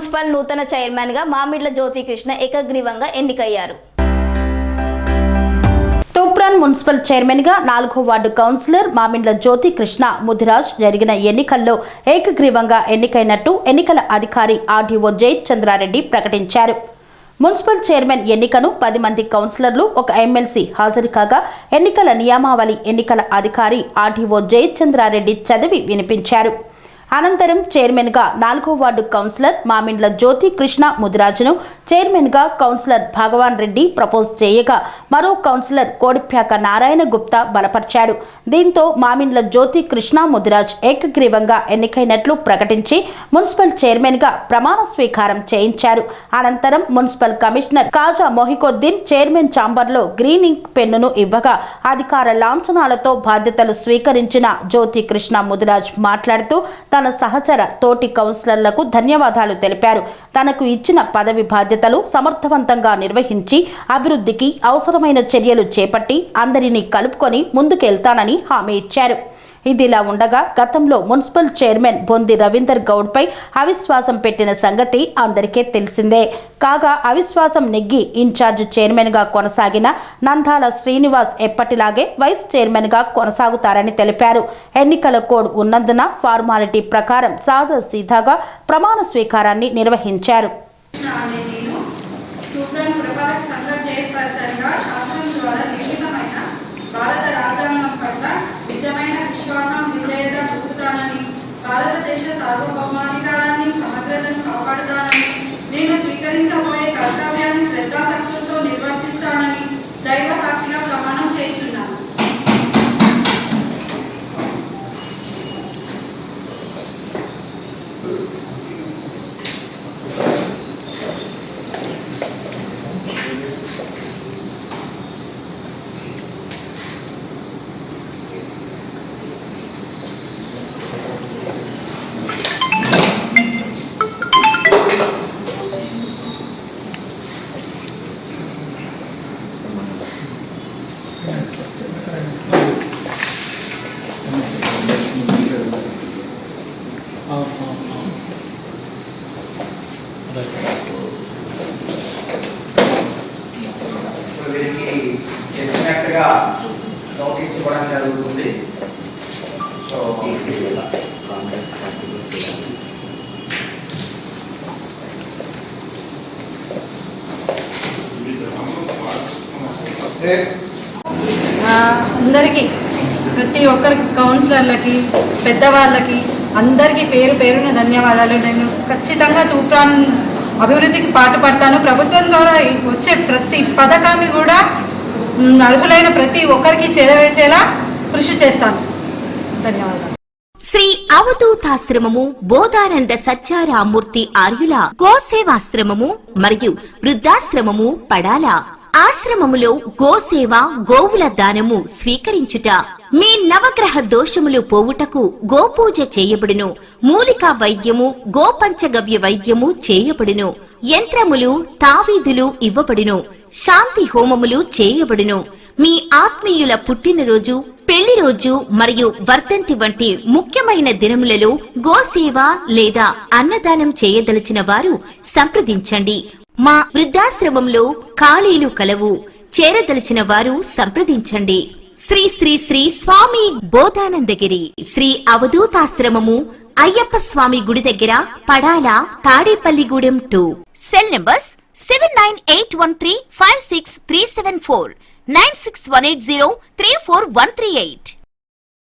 Municipal నూతన chairman గా మామిడ్ల జ్యోతి కృష్ణ ఏకగ్రీవంగా ఎన్నికయ్యారు. తూప్రాన్ మున్సిపల్ చైర్మన్ గా 4వ వార్డు కౌన్సిలర్ మామిండ్ల జ్యోతి కృష్ణ ముదిరాజ్ జరిగిన ఎన్నికల్లో ఏకగ్రీవంగా ఎన్నికైనట్టు ఎన్నికల అధికారి ఆర్డీఓ జయత్ చంద్రారెడ్డి ప్రకటించారు. మున్సిపల్ చైర్మన్ ఎన్నికను 10 మంది కౌన్సిలర్లు, ఒక ఎమ్మెల్సీ హాజరు కాగా ఎన్నికల నియమావళి ఎన్నికల అధికారి ఆర్డీఓ జయత్ చంద్రారెడ్డి చదివి వినిపించారు. అనంతరం చైర్మన్ గా 4వ వార్డు కౌన్సిలర్ మామిండ్ల జ్యోతి కృష్ణ ముదిరాజును చైర్మన్ గా కౌన్సిలర్ భగవాన్ రెడ్డి ప్రపోజ్ చేయగా మరో కౌన్సిలర్ కోడిప్యాక నారాయణ గుప్తా బలపర్చాడు. దీంతో మామిండ్ల జ్యోతి కృష్ణ ముదిరాజ్ ఏకగ్రీవంగా ఎన్నికైనట్లు ప్రకటించి మున్సిపల్ చైర్మన్ గా ప్రమాణ స్వీకారం చేయించారు. అనంతరం మున్సిపల్ కమిషనర్ కాజా మొహికొద్దీన్ చైర్మన్ ఛాంబర్లో గ్రీన్ ఇంక్ పెన్నును ఇవ్వగా అధికార లాంఛనాలతో బాధ్యతలు స్వీకరించిన జ్యోతి కృష్ణ ముదిరాజ్ మాట్లాడుతూ తన సహచర తోటి కౌన్సిలర్లకు ధన్యవాదాలు తెలిపారు. తనకు ఇచ్చిన పదవి బాధ్యతలు సమర్థవంతంగా నిర్వహించి అభివృద్ధికి అవసరమైన చర్యలు చేపట్టి అందరినీ కలుపుకొని ముందుకెళ్తానని హామీ ఇచ్చారు. ఇదిలా ఉండగా గతంలో మున్సిపల్ చైర్మన్ బొంది రవీందర్ గౌడ్ పై అవిశ్వాసం పెట్టిన సంగతి అందరికీ తెలిసిందే. కాగా అవిశ్వాసం నెగ్గి ఇన్ఛార్జ్ చైర్మన్ గా కొనసాగిన నందాల శ్రీనివాస్ ఎప్పటిలాగే వైస్ చైర్మన్ గా కొనసాగుతారని తెలిపారు. ఎన్నికల కోడ్ ఉన్నందున ఫార్మాలిటీ ప్రకారం సాదా సీదాగా ప్రమాణ స్వీకారాన్ని నిర్వహించారు. భారతదేశ సార్వభౌమాధికారాన్ని సమగ్రతను కాపాడుతానని, నేను స్వీకరించబోయే కర్తవ్యాన్ని శ్రద్ధాశక్తులతో నిర్వర్తిస్తానని దైవ సాక్షిగా ప్రమాణం చేయుచున్నాను. వీరికి చెప్పినట్టుగా నోటీస్ ఇవ్వడం జరుగుతుంది. సో అందరికీ ప్రతి ఒక్కరికి కౌన్సిలర్లకి పెద్దవాళ్ళకి అందరికీ పేరు పేరున ధన్యవాదాలు. నేను ఖచ్చితంగా తూప్రాన్ అభివృద్ధికి పాటుపడతాను. ప్రభుత్వం ద్వారా వచ్చే ప్రతి పథకాన్ని కూడా అర్హులైన ప్రతి ఒక్కరికి చేరవేసేలా కృషి చేస్తాను. ధన్యవాదాలు. శ్రీ అవధూతాశ్రమము బోధానంద సత్యారామూర్తి ఆర్యుల గోసేవాశ్రమము మరియు వృద్ధాశ్రమము పడాల ఆశ్రమములో గోసేవ గోవుల దానము స్వీకరించుట, మీ నవగ్రహ దోషములు పోవుటకు గోపూజ చేయబడును, మూలికా వైద్యము గోపంచగవ్య వైద్యము చేయబడును, యంత్రములు తావీదులు ఇవ్వబడును, శాంతి హోమములు చేయబడును. మీ ఆత్మీయుల పుట్టినరోజు, పెళ్లి రోజు మరియు వర్ధంతి వంటి ముఖ్యమైన దినములలో గోసేవ లేదా అన్నదానం చేయదలిచిన వారు సంప్రదించండి. మా వృద్ధాశ్రమంలో ఖాళీలు కలవు. చేరదలిచిన వారు సంప్రదించండి. శ్రీ శ్రీ శ్రీ స్వామి బోధానందగిరి శ్రీ అవధూతాశ్రమము అయ్యప్ప స్వామి గుడి దగ్గర పడాల తాడేపల్లిగూడెం 2. Cell numbers 7981356374, 96180341138.